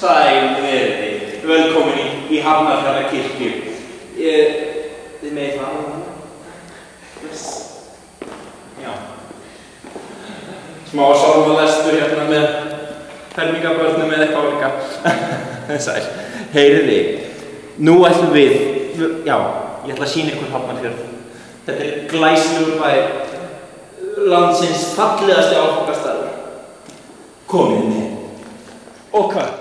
Sæl verið, velkomin í Hafnarfjarðarkirkju. Þið megið fara á hana? Yes. Já. Smá sálmalestur hérna með fermingarbörnum eða eitthvað líka. Sæl. Heyriði, nú ætlum við, já, ég ætla að sýna ykkur Hafnarfjörð. Þetta glæsilegur bær, landsins fallegasti áfangastaður. Komið með. Og hvað?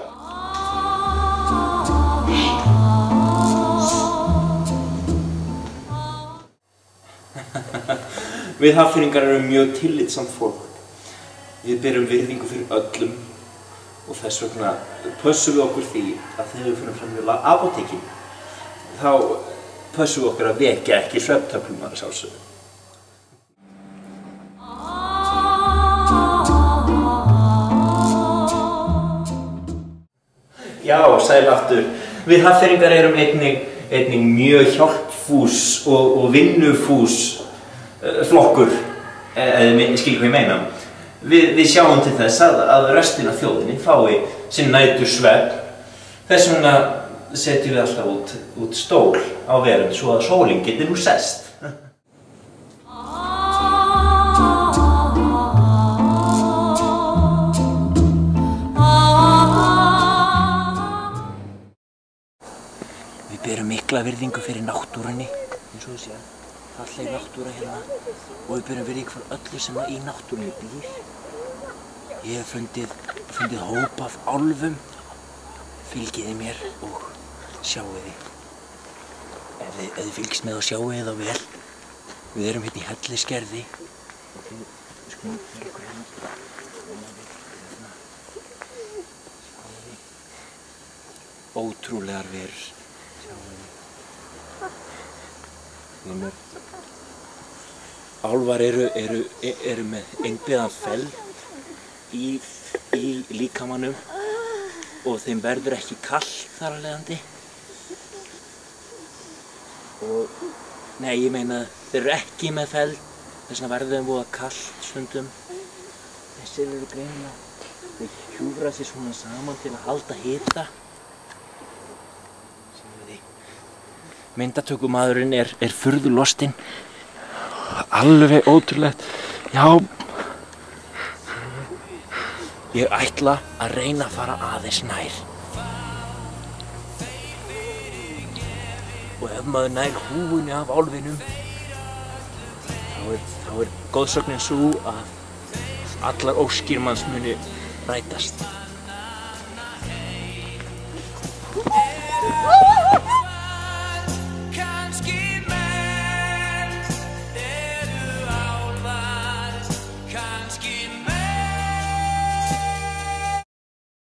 Við Hafnfirðingar erum mjög tillitsamt fólk. Við berum virðingu fyrir öllum og þess vegna pössum við okkur því að þegar við finnum fram í apótekin þá pössum við okkur að vekja ekki svefntöflum að sjálfsögðu. Já, sæl aftur. Við Hafnfirðingar erum einnig mjög hjálpfús og vinnufús flokkur, ég skil hvað ég meina. Við sjáum til þess að restin af þjóðinni fái sinn nætursvefn. Þess vegna setjum við alltaf út stól á verönd svo að sólin geti nú sest. Við berum mikla virðingu fyrir náttúrunni, eins og þú séð, falleg náttúra hérna, og við berum virðingu fyrir öllu sem í náttúrunni býr. Ég hef fundið hóp af álfum, fylgiði mér og sjáiði. Ef þið fylgist með og sjáiði þá vel, við erum hérna í Hellisgerði. Við skulum fyrir ykkur hérna. Ótrúlegar verur. Álfar eru með einbeðan feld í líkamanum og þeim verður ekki kalt þar af leiðandi. Nei, ég meina þeir eru ekki með feld, þess vegna verður þeim voða kalt stundum. Þessir eru greinilega, þeir hjúfra sér svona saman til að halda hita. Myndatökumaðurinn er furðu lostinn. Alveg ótrúlegt. Já. Ég ætla að reyna að fara aðeins nær. Og ef maður nær húfunni af álfinum, þá er góðsögnin sú að allar óskir manns muni rætast.